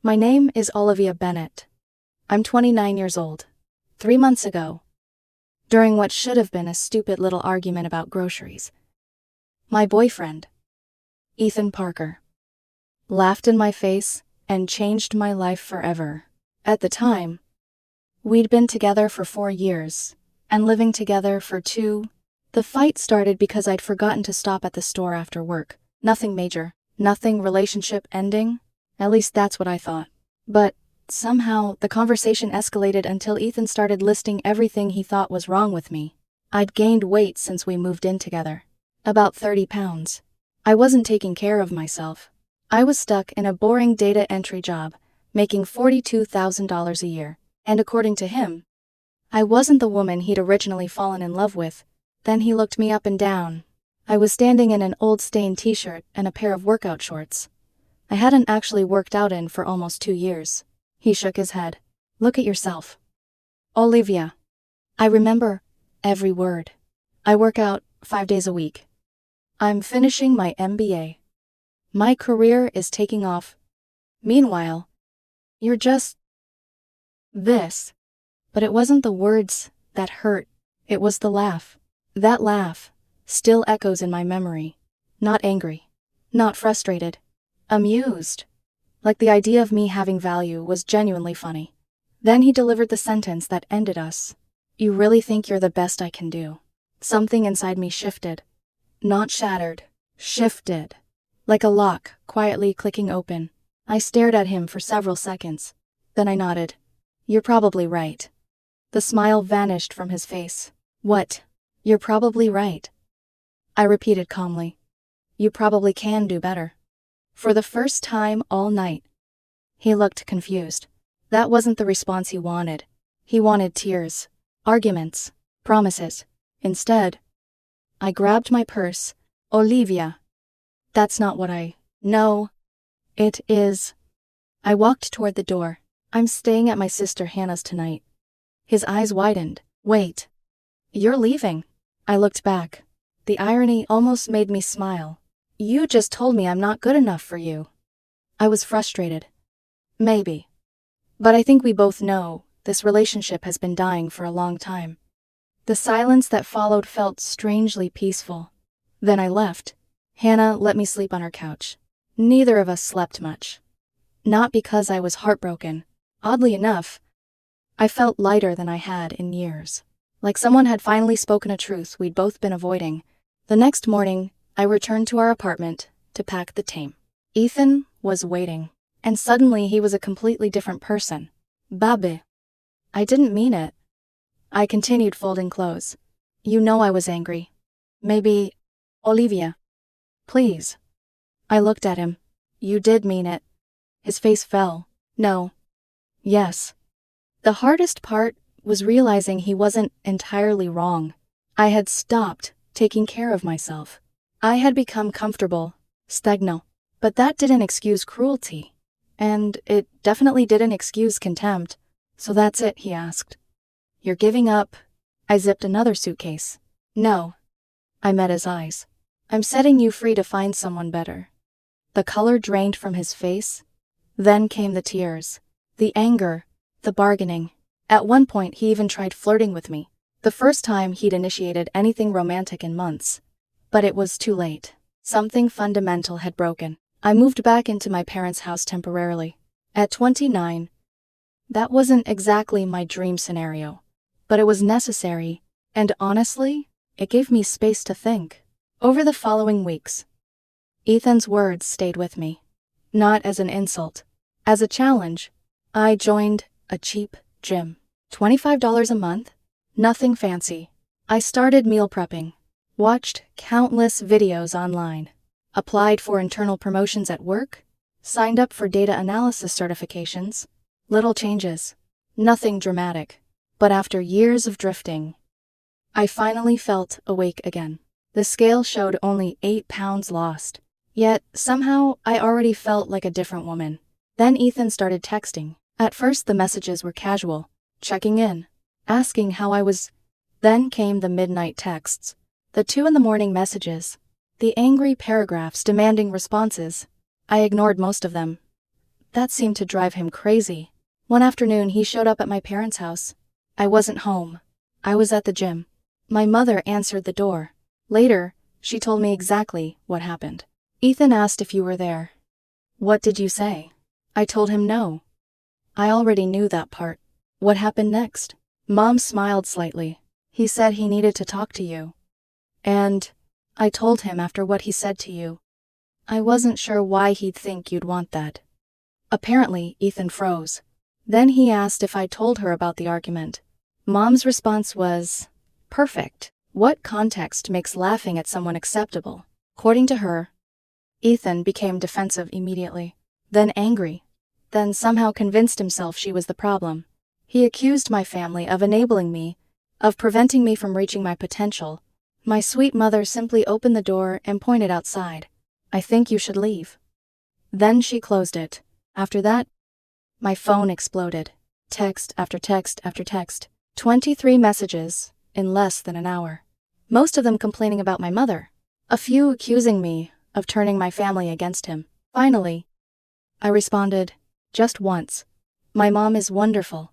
My name is Olivia Bennett. I'm 29 years old. 3 months ago, during what should have been a stupid little argument about groceries, my boyfriend, Ethan Parker, laughed in my face and changed my life forever. At the time, we'd been together for 4 years and living together for 2. The fight started because I'd forgotten to stop at the store after work. Nothing major, nothing relationship ending. At least that's what I thought. But somehow, the conversation escalated until Ethan started listing everything he thought was wrong with me. I'd gained weight since we moved in together. About 30 pounds. I wasn't taking care of myself. I was stuck in a boring data entry job, making $42,000 a year. And according to him, I wasn't the woman he'd originally fallen in love with. Then he looked me up and down. I was standing in an old stained t-shirt and a pair of workout shorts I hadn't actually worked out in for almost 2 years. He shook his head. Look at yourself. Olivia. I remember every word. I work out 5 days a week. I'm finishing my MBA. My career is taking off. Meanwhile, you're just this. But it wasn't the words that hurt. It was the laugh. That laugh still echoes in my memory. Not angry. Not frustrated. Amused. Like the idea of me having value was genuinely funny. Then he delivered the sentence that ended us. You really think you're the best I can do? Something inside me shifted. Not shattered. Shifted. Like a lock, quietly clicking open. I stared at him for several seconds. Then I nodded. You're probably right. The smile vanished from his face. What? You're probably right. I repeated calmly. You probably can do better. For the first time all night, he looked confused. That wasn't the response he wanted. He wanted tears, arguments, promises. Instead, I grabbed my purse. Olivia. That's not what No, it is. I walked toward the door. I'm staying at my sister Hannah's tonight. His eyes widened. Wait. You're leaving. I looked back. The irony almost made me smile. You just told me I'm not good enough for you. I was frustrated. Maybe. But I think we both know this relationship has been dying for a long time. The silence that followed felt strangely peaceful. Then I left. Hannah let me sleep on her couch. Neither of us slept much. Not because I was heartbroken. Oddly enough, I felt lighter than I had in years. Like someone had finally spoken a truth we'd both been avoiding. The next morning, I returned to our apartment to pack the tame. Ethan was waiting, and suddenly he was a completely different person. Babe. I didn't mean it. I continued folding clothes. You know I was angry. Maybe, Olivia. Please. I looked at him. You did mean it. His face fell. No. Yes. The hardest part was realizing he wasn't entirely wrong. I had stopped taking care of myself. I had become comfortable, stagnant. But that didn't excuse cruelty. And it definitely didn't excuse contempt. So that's it, he asked. You're giving up? I zipped another suitcase. No. I met his eyes. I'm setting you free to find someone better. The color drained from his face. Then came the tears. The anger. The bargaining. At one point he even tried flirting with me. The first time he'd initiated anything romantic in months. But it was too late. Something fundamental had broken. I moved back into my parents' house temporarily. At 29. That wasn't exactly my dream scenario. But it was necessary. And honestly, it gave me space to think. Over the following weeks, Ethan's words stayed with me. Not as an insult. As a challenge. I joined a cheap gym. $25 a month? Nothing fancy. I started meal prepping. Watched countless videos online. Applied for internal promotions at work. Signed up for data analysis certifications. Little changes. Nothing dramatic. But after years of drifting, I finally felt awake again. The scale showed only 8 pounds lost. Yet, somehow, I already felt like a different woman. Then Ethan started texting. At first the messages were casual. Checking in. Asking how I was. Then came the midnight texts. The 2 a.m. messages. The angry paragraphs demanding responses. I ignored most of them. That seemed to drive him crazy. One afternoon he showed up at my parents' house. I wasn't home. I was at the gym. My mother answered the door. Later, she told me exactly what happened. Ethan asked if you were there. What did you say? I told him no. I already knew that part. What happened next? Mom smiled slightly. He said he needed to talk to you. And I told him after what he said to you. I wasn't sure why he'd think you'd want that. Apparently, Ethan froze. Then he asked if I told her about the argument. Mom's response was, perfect. What context makes laughing at someone acceptable? According to her, Ethan became defensive immediately, then angry, then somehow convinced himself she was the problem. He accused my family of enabling me, of preventing me from reaching my potential. My sweet mother simply opened the door and pointed outside. I think you should leave. Then she closed it. After that, my phone exploded. Text after text after text. 23 messages in less than an hour. Most of them complaining about my mother. A few accusing me of turning my family against him. Finally, I responded, just once. My mom is wonderful.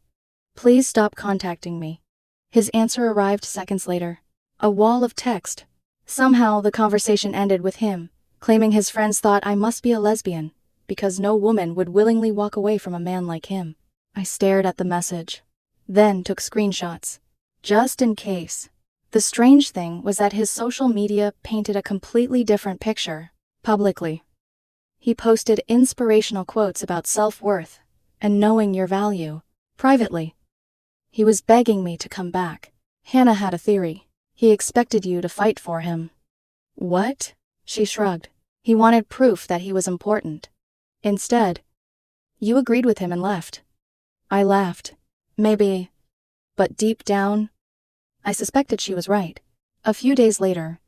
Please stop contacting me. His answer arrived seconds later. A wall of text. Somehow the conversation ended with him claiming his friends thought I must be a lesbian, because no woman would willingly walk away from a man like him. I stared at the message, then took screenshots, just in case. The strange thing was that his social media painted a completely different picture, publicly. He posted inspirational quotes about self-worth and knowing your value, privately. He was begging me to come back. Hannah had a theory. He expected you to fight for him. What? She shrugged. He wanted proof that he was important. Instead, you agreed with him and left. I laughed. Maybe. But deep down, I suspected she was right. A few days later,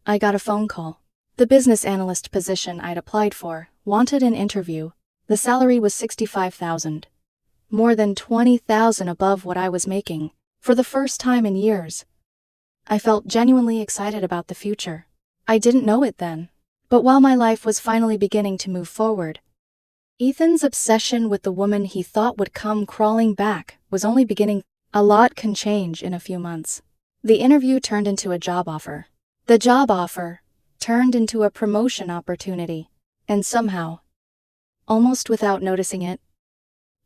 I got a phone call. The business analyst position I'd applied for wanted an interview. The salary was $65,000. More than $20,000 above what I was making, for the first time in years. I felt genuinely excited about the future. I didn't know it then. But while my life was finally beginning to move forward, Ethan's obsession with the woman he thought would come crawling back was only beginning. A lot can change in a few months. The interview turned into a job offer. The job offer turned into a promotion opportunity. And somehow, almost without noticing it,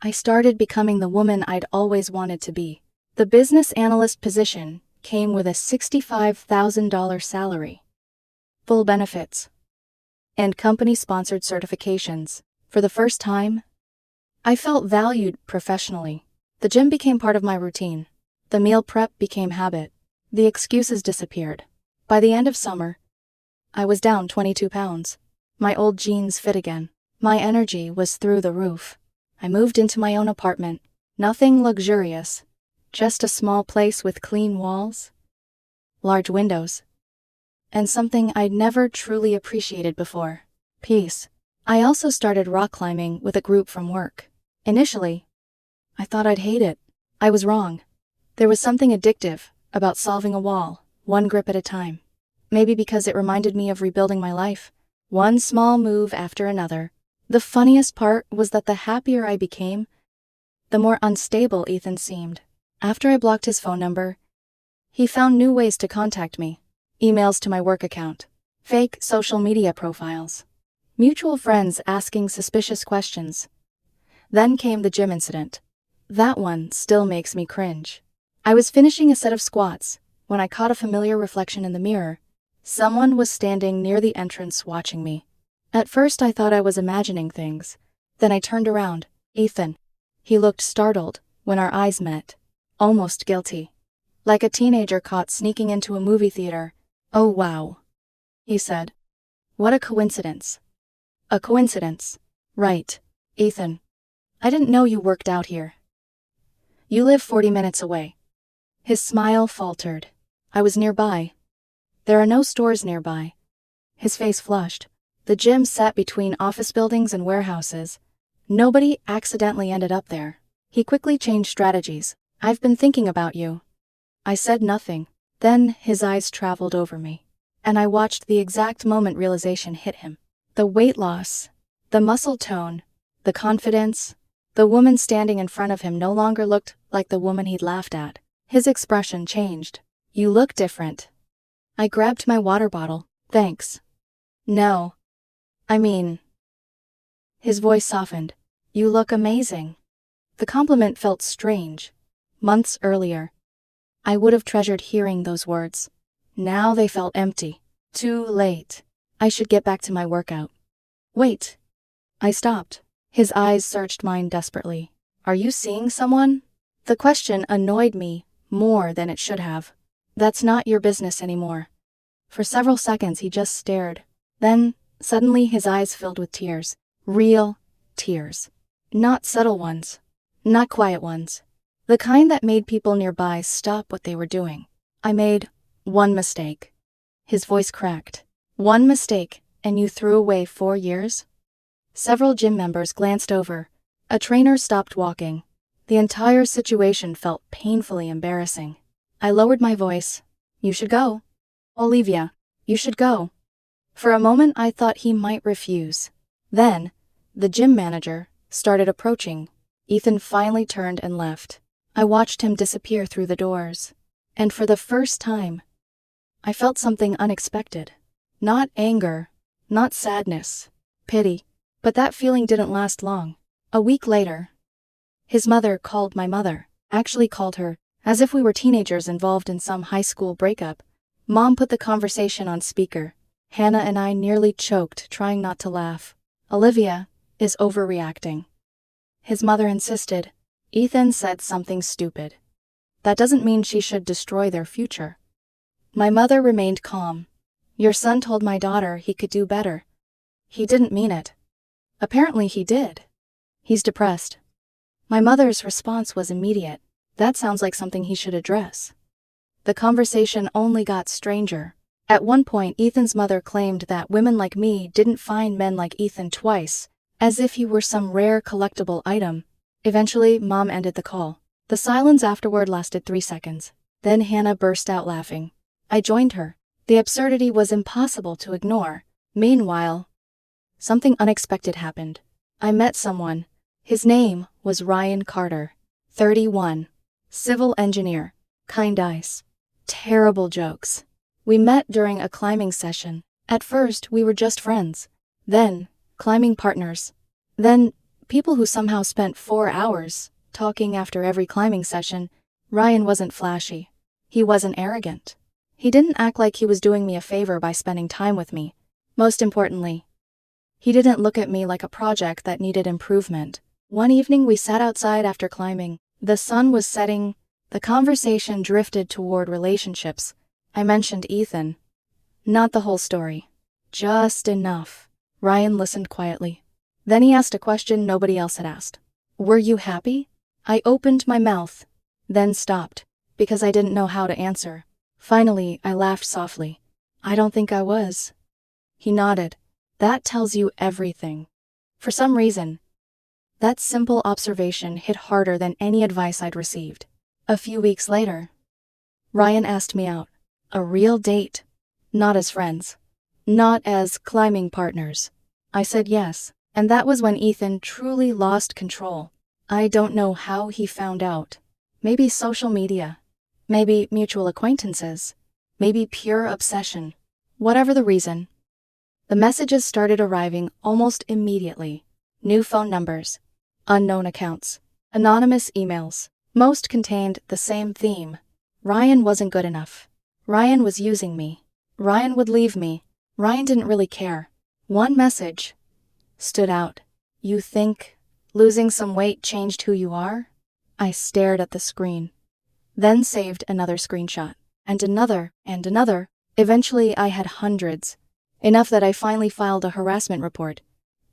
I started becoming the woman I'd always wanted to be. The business analyst position came with a $65,000 salary, full benefits, and company-sponsored certifications. For the first time, I felt valued professionally. The gym became part of my routine. The meal prep became habit. The excuses disappeared. By the end of summer, I was down 22 pounds. My old jeans fit again. My energy was through the roof. I moved into my own apartment. Nothing luxurious. Just a small place with clean walls, large windows, and something I'd never truly appreciated before: peace. I also started rock climbing with a group from work. Initially, I thought I'd hate it. I was wrong. There was something addictive about solving a wall, one grip at a time. Maybe because it reminded me of rebuilding my life, one small move after another. The funniest part was that the happier I became, the more unstable Ethan seemed. After I blocked his phone number, he found new ways to contact me. Emails to my work account, fake social media profiles, mutual friends asking suspicious questions. Then came the gym incident. That one still makes me cringe. I was finishing a set of squats when I caught a familiar reflection in the mirror. Someone was standing near the entrance watching me. At first I thought I was imagining things. Then I turned around. Ethan. He looked startled when our eyes met. Almost guilty. Like a teenager caught sneaking into a movie theater. "Oh wow," he said. "What a coincidence." A coincidence. Right, Ethan. I didn't know you worked out here. You live 40 minutes away. His smile faltered. I was nearby. There are no stores nearby. His face flushed. The gym sat between office buildings and warehouses. Nobody accidentally ended up there. He quickly changed strategies. "I've been thinking about you." I said nothing. Then his eyes traveled over me, and I watched the exact moment realization hit him. The weight loss, the muscle tone, The confidence. The woman standing in front of him no longer looked like the woman he'd laughed at. His expression changed. You look different. I grabbed my water bottle. Thanks. No. I mean. His voice softened. You look amazing. The compliment felt strange. Months earlier, I would have treasured hearing those words. Now they felt empty. Too late. I should get back to my workout. Wait. I stopped. His eyes searched mine desperately. Are you seeing someone? The question annoyed me more than it should have. That's not your business anymore. For several seconds he just stared. Then, suddenly his eyes filled with tears. Real tears. Not subtle ones. Not quiet ones. The kind that made people nearby stop what they were doing. I made one mistake. His voice cracked. One mistake, and you threw away 4 years? Several gym members glanced over. A trainer stopped walking. The entire situation felt painfully embarrassing. I lowered my voice. You should go. Olivia, you should go. For a moment I thought he might refuse. Then, the gym manager started approaching. Ethan finally turned and left. I watched him disappear through the doors. And for the first time, I felt something unexpected. Not anger, not sadness, pity. But that feeling didn't last long. A week later, his mother called my mother, actually called her, as if we were teenagers involved in some high school breakup. Mom put the conversation on speaker. Hannah and I nearly choked, trying not to laugh. Olivia is overreacting. His mother insisted. Ethan said something stupid. That doesn't mean she should destroy their future. My mother remained calm. Your son told my daughter he could do better. He didn't mean it. Apparently he did. He's depressed. My mother's response was immediate. That sounds like something he should address. The conversation only got stranger. At one point, Ethan's mother claimed that women like me didn't find men like Ethan twice, as if he were some rare collectible item. Eventually, Mom ended the call. The silence afterward lasted 3 seconds. Then Hannah burst out laughing. I joined her. The absurdity was impossible to ignore. Meanwhile, something unexpected happened. I met someone. His name was Ryan Carter. 31. Civil engineer. Kind eyes. Terrible jokes. We met during a climbing session. At first, we were just friends. Then, climbing partners. Then, people who somehow spent 4 hours talking after every climbing session. Ryan wasn't flashy. He wasn't arrogant. He didn't act like he was doing me a favor by spending time with me. Most importantly, he didn't look at me like a project that needed improvement. One evening we sat outside after climbing. The sun was setting. The conversation drifted toward relationships. I mentioned Ethan. Not the whole story. Just enough. Ryan listened quietly. Then he asked a question nobody else had asked. Were you happy? I opened my mouth, then stopped, because I didn't know how to answer. Finally, I laughed softly. I don't think I was. He nodded. That tells you everything. For some reason, that simple observation hit harder than any advice I'd received. A few weeks later, Ryan asked me out. A real date. Not as friends. Not as climbing partners. I said yes, and that was when Ethan truly lost control. I don't know how he found out. Maybe social media. Maybe mutual acquaintances. Maybe pure obsession. Whatever the reason. The messages started arriving almost immediately. New phone numbers. Unknown accounts. Anonymous emails. Most contained the same theme. Ryan wasn't good enough. Ryan was using me. Ryan would leave me. Ryan didn't really care. One message stood out. You think losing some weight changed who you are? I stared at the screen. Then saved another screenshot. And another, and another. Eventually I had hundreds. Enough that I finally filed a harassment report.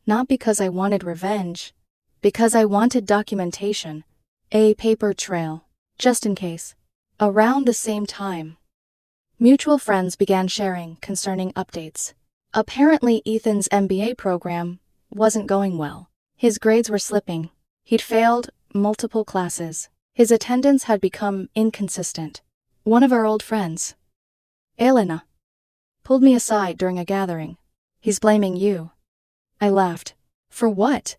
Not because I wanted revenge. Because I wanted documentation. A paper trail. Just in case. Around the same time, mutual friends began sharing concerning updates. Apparently Ethan's MBA program wasn't going well. His grades were slipping. He'd failed multiple classes. His attendance had become inconsistent. One of our old friends, Elena, pulled me aside during a gathering. He's blaming you. I laughed. For what?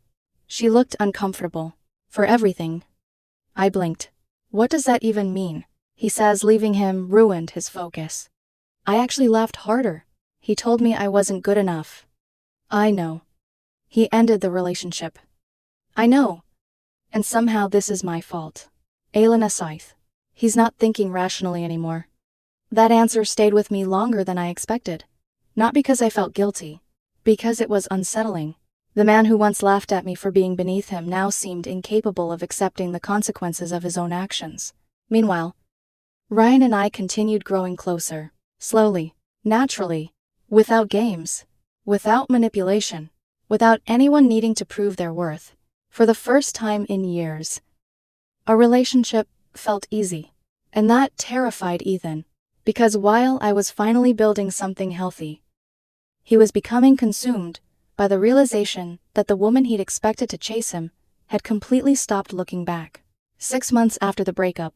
She looked uncomfortable. For everything. I blinked. What does that even mean? He says leaving him ruined his focus. I actually laughed harder. He told me I wasn't good enough. I know. He ended the relationship. I know. And somehow this is my fault. Elena Scythe. He's not thinking rationally anymore. That answer stayed with me longer than I expected. Not because I felt guilty. Because it was unsettling. The man who once laughed at me for being beneath him now seemed incapable of accepting the consequences of his own actions. Meanwhile, Ryan and I continued growing closer. Slowly. Naturally. Without games. Without manipulation. Without anyone needing to prove their worth. For the first time in years. Our relationship felt easy. And that terrified Ethan. Because while I was finally building something healthy, he was becoming consumed by the realization that the woman he'd expected to chase him had completely stopped looking back. 6 months after the breakup,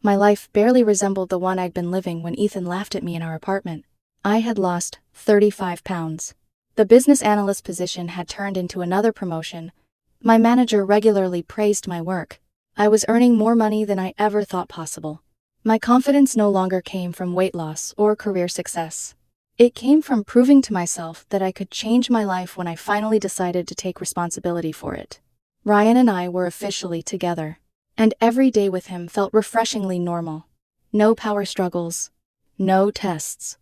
my life barely resembled the one I'd been living when Ethan laughed at me in our apartment. I had lost 35 pounds. The business analyst position had turned into another promotion. My manager regularly praised my work. I was earning more money than I ever thought possible. My confidence no longer came from weight loss or career success. It came from proving to myself that I could change my life when I finally decided to take responsibility for it. Ryan and I were officially together, and every day with him felt refreshingly normal. No power struggles, no tests,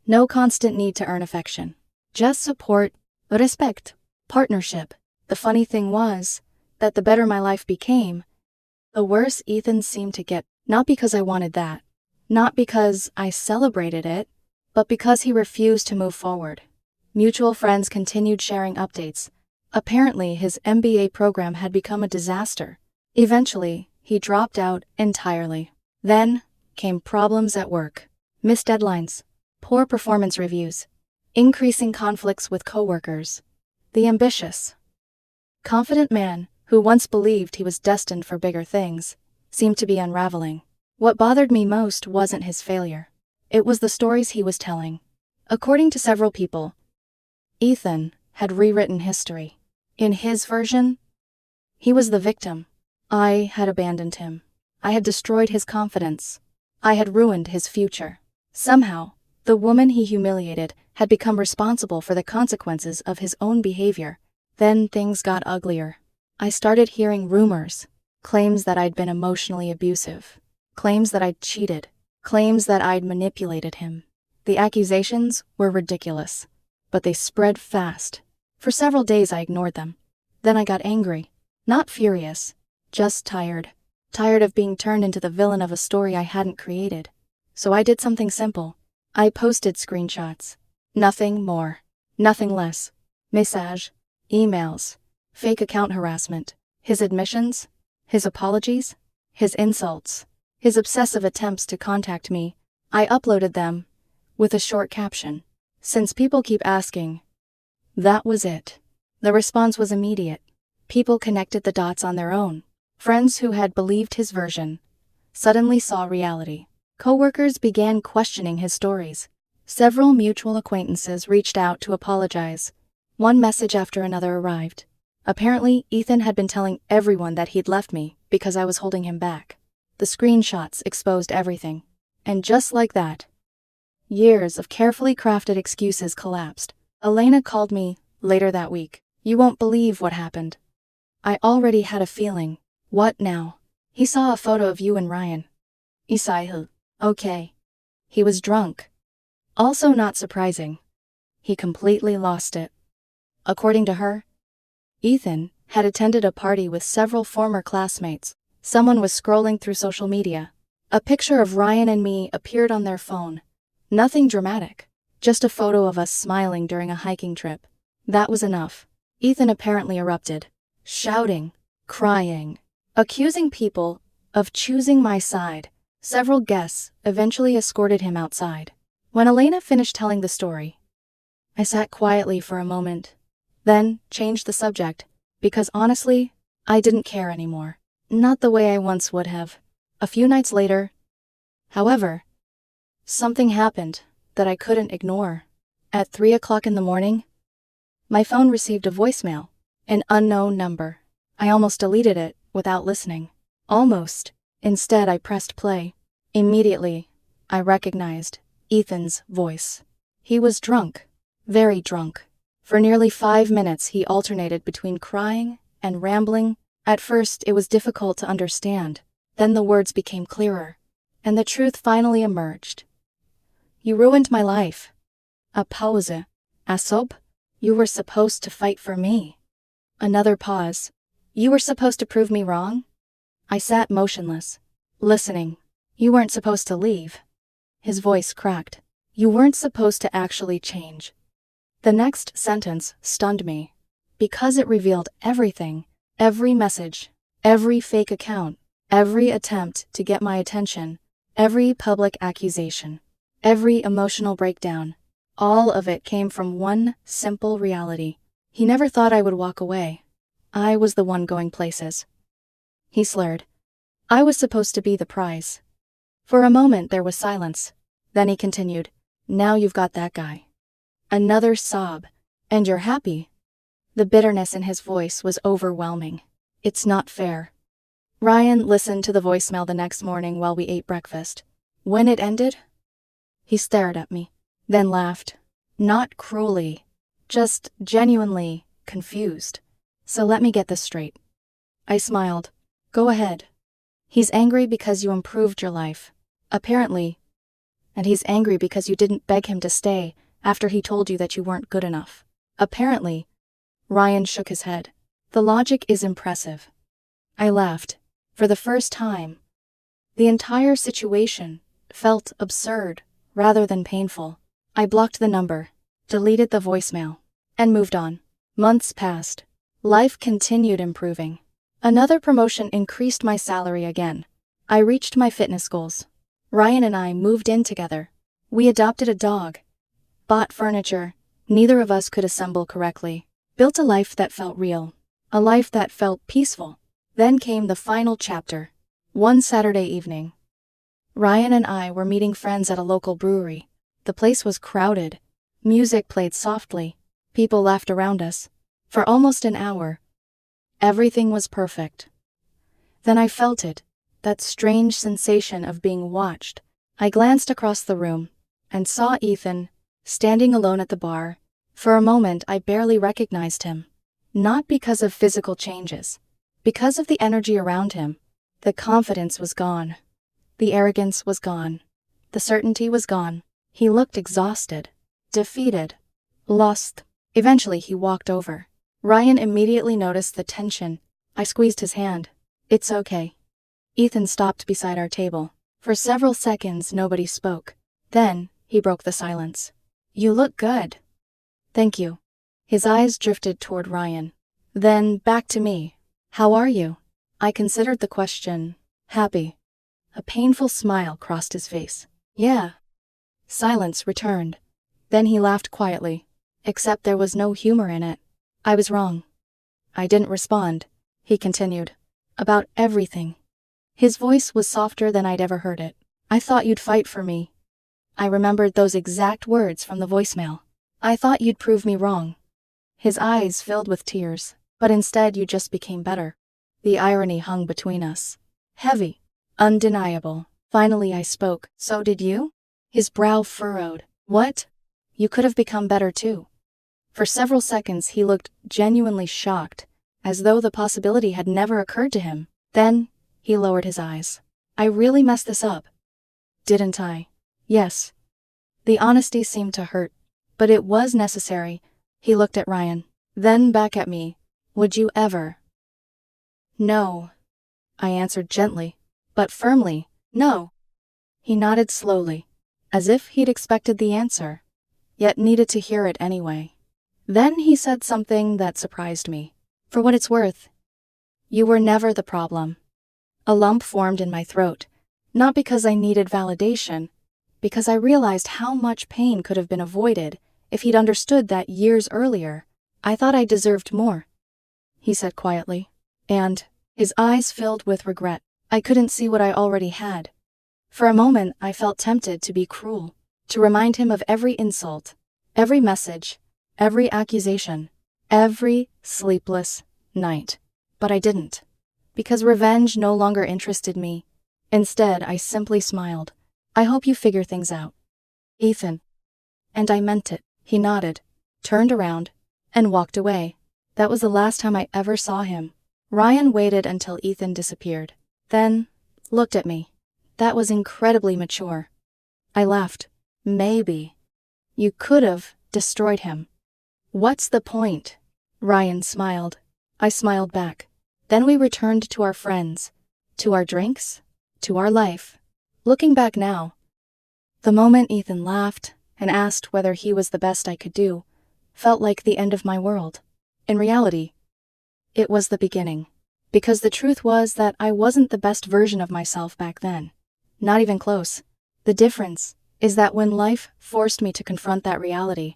no constant need to earn affection. Just support, respect, partnership. The funny thing was that the better my life became, the worse Ethan seemed to get, not because I wanted that, not because I celebrated it, but because he refused to move forward. Mutual friends continued sharing updates. Apparently, his MBA program had become a disaster. Eventually, he dropped out entirely. Then came problems at work. Missed deadlines, poor performance reviews, increasing conflicts with coworkers. The ambitious, confident man, who once believed he was destined for bigger things, seemed to be unraveling. What bothered me most wasn't his failure. It was the stories he was telling. According to several people, Ethan had rewritten history. In his version, he was the victim. I had abandoned him. I had destroyed his confidence. I had ruined his future. Somehow, the woman he humiliated had become responsible for the consequences of his own behavior. Then things got uglier. I started hearing rumors, claims that I'd been emotionally abusive, claims that I'd cheated, claims that I'd manipulated him. The accusations were ridiculous, but they spread fast. For several days I ignored them. Then I got angry. Not furious, just tired. Tired of being turned into the villain of a story I hadn't created. So I did something simple. I posted screenshots. Nothing more. Nothing less. Message. Emails. Fake account harassment. His admissions. His apologies. His insults. His obsessive attempts to contact me. I uploaded them with a short caption. Since people keep asking. That was it. The response was immediate. People connected the dots on their own. Friends who had believed his version suddenly saw reality. Coworkers began questioning his stories. Several mutual acquaintances reached out to apologize. One message after another arrived. Apparently, Ethan had been telling everyone that he'd left me because I was holding him back. The screenshots exposed everything. And just like that, years of carefully crafted excuses collapsed. Elena called me later that week. You won't believe what happened. I already had a feeling. What now? He saw a photo of you and Ryan. Isaiah. Okay. He was drunk. Also not surprising. He completely lost it. According to her, Ethan had attended a party with several former classmates. Someone was scrolling through social media. A picture of Ryan and me appeared on their phone. Nothing dramatic. Just a photo of us smiling during a hiking trip. That was enough. Ethan apparently erupted. Shouting. Crying. Accusing people of choosing my side. Several guests eventually escorted him outside. When Elena finished telling the story, I sat quietly for a moment, then changed the subject, because honestly, I didn't care anymore. Not the way I once would have. A few nights later, however, something happened that I couldn't ignore. At 3 o'clock in the morning, my phone received a voicemail. An unknown number. I almost deleted it without listening. Almost. Instead, I pressed play. Immediately, I recognized Ethan's voice. He was drunk. Very drunk. For nearly 5 minutes, he alternated between crying and rambling. At first, it was difficult to understand. Then the words became clearer, and the truth finally emerged. You ruined my life. A pause. A sob. You were supposed to fight for me. Another pause. You were supposed to prove me wrong? I sat motionless, listening. You weren't supposed to leave. His voice cracked. You weren't supposed to actually change. The next sentence stunned me, because it revealed everything, every message, every fake account, every attempt to get my attention, every public accusation, every emotional breakdown. All of it came from one simple reality. He never thought I would walk away. I was the one going places. He slurred. I was supposed to be the prize. For a moment there was silence. Then he continued, now you've got that guy. Another sob. And you're happy? The bitterness in his voice was overwhelming. It's not fair. Ryan listened to the voicemail the next morning while we ate breakfast. When it ended, he stared at me, then laughed. Not cruelly, just genuinely confused. So let me get this straight. I smiled. Go ahead. He's angry because you improved your life, apparently. And he's angry because you didn't beg him to stay after he told you that you weren't good enough. Apparently. Ryan shook his head. The logic is impressive. I laughed. For the first time. The entire situation felt absurd rather than painful. I blocked the number, deleted the voicemail, and moved on. Months passed. Life continued improving. Another promotion increased my salary again. I reached my fitness goals. Ryan and I moved in together. We adopted a dog. Bought furniture neither of us could assemble correctly. Built a life that felt real. A life that felt peaceful. Then came the final chapter. One Saturday evening. Ryan and I were meeting friends at a local brewery. The place was crowded. Music played softly. People laughed around us. For almost an hour. Everything was perfect. Then I felt it, that strange sensation of being watched. I glanced across the room and saw Ethan, standing alone at the bar. For a moment I barely recognized him. Not because of physical changes. Because of the energy around him. The confidence was gone. The arrogance was gone. The certainty was gone. He looked exhausted, defeated, lost. Eventually he walked over. Ryan immediately noticed the tension. I squeezed his hand. It's okay. Ethan stopped beside our table. For several seconds nobody spoke. Then, he broke the silence. You look good. Thank you. His eyes drifted toward Ryan. Then, back to me. How are you? I considered the question. Happy. A painful smile crossed his face. Yeah. Silence returned. Then he laughed quietly. Except there was no humor in it. I was wrong. I didn't respond. He continued. About everything. His voice was softer than I'd ever heard it. I thought you'd fight for me. I remembered those exact words from the voicemail. I thought you'd prove me wrong. His eyes filled with tears, but instead you just became better. The irony hung between us. Heavy. Undeniable. Finally I spoke. So did you? His brow furrowed. What? You could have become better too. For several seconds he looked genuinely shocked, as though the possibility had never occurred to him. Then, he lowered his eyes. I really messed this up. Didn't I? Yes. The honesty seemed to hurt, but it was necessary. He looked at Ryan, then back at me. Would you ever? No. I answered gently, but firmly. No. He nodded slowly, as if he'd expected the answer, yet needed to hear it anyway. Then he said something that surprised me. For what it's worth, you were never the problem. A lump formed in my throat, not because I needed validation, because I realized how much pain could have been avoided if he'd understood that years earlier. I thought I deserved more, he said quietly, and, his eyes filled with regret, I couldn't see what I already had. For a moment I felt tempted to be cruel, to remind him of every insult, every message, every accusation, Every sleepless night. But I didn't. Because revenge no longer interested me. Instead, I simply smiled. I hope you figure things out, Ethan. And I meant it. He nodded, turned around, and walked away. That was the last time I ever saw him. Ryan waited until Ethan disappeared, then looked at me. That was incredibly mature. I laughed. Maybe. You could have destroyed him. What's the point? Ryan smiled. I smiled back. Then we returned to our friends, to our drinks, to our life. Looking back now, the moment Ethan laughed and asked whether he was the best I could do, felt like the end of my world. In reality, it was the beginning. Because the truth was that I wasn't the best version of myself back then. Not even close. The difference is that when life forced me to confront that reality,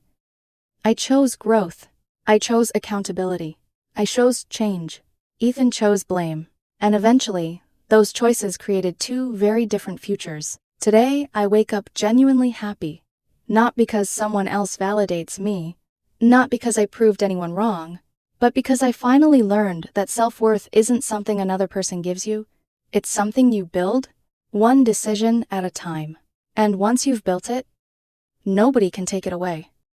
I chose growth. I chose accountability. I chose change. Ethan chose blame. And eventually, those choices created two very different futures. Today, I wake up genuinely happy. Not because someone else validates me, not because I proved anyone wrong, but because I finally learned that self-worth isn't something another person gives you, it's something you build, one decision at a time. And once you've built it, nobody can take it away.